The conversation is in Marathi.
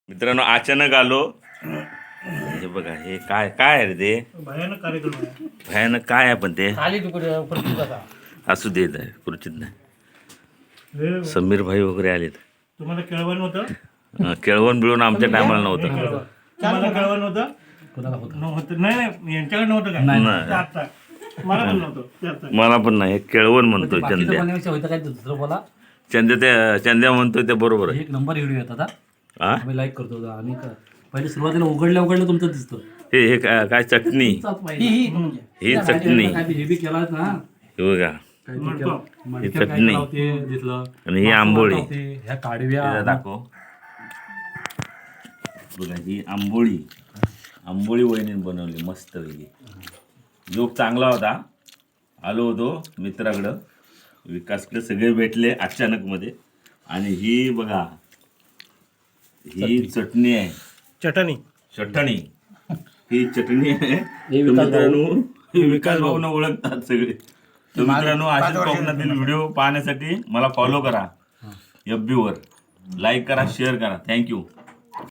मित्रांनो अचानक आलो. हे बघा हे काय काय आहे रे ते भयानक कार्यक्रम आहे. भयानक काय आहे पण ते खाली तुकडे असू देत आहे खुर्चीत नाही. हे समीर भाई वगैरे आलेत. तुम्हाला केळवण होतं? केळवण बिळवण आमच्या टायमाला नव्हतं. तुम्हाला केळवण होतं? नव्हतं. नाही यांच्याकडे नव्हतं काय? नाही. आता. मला पण नव्हतं ते आता. मला पण नाही हे केळवण म्हणतोय चंद्या. होतं काय दुसरं बोला. चंद्या म्हणतोय ते बरोबर आहे. एक नंबर व्हिडिओ येतात हा. हा आम्ही लाईक करतो होता. आणि पहिले सुरुवातीला उघडलं तुमचं दिसतं. हे काय चटणी ही चटणी हे बी केला ना. हे बघा ही चटणी. दिसलं. आणि ही आंबोळी ह्या काढव्या हे दाखव. बघा ही आंबोळी वहिनीने बनवली मस्त वेगळी. जोक चांगला होता. आलो होतो मित्राकडं विकासकडे सगळे भेटले अचानक मध्ये. आणि ही बघा ही चटणी आहे. चटणी ही चटणी आहे. तर मित्रांनो विकास भाऊना ओळखतात सगळे. तर मित्रांनो अशाच कोकणातील व्हिडिओ पाहण्यासाठी मला फॉलो करा. FB वर लाईक करा शेअर करा. थँक्यू.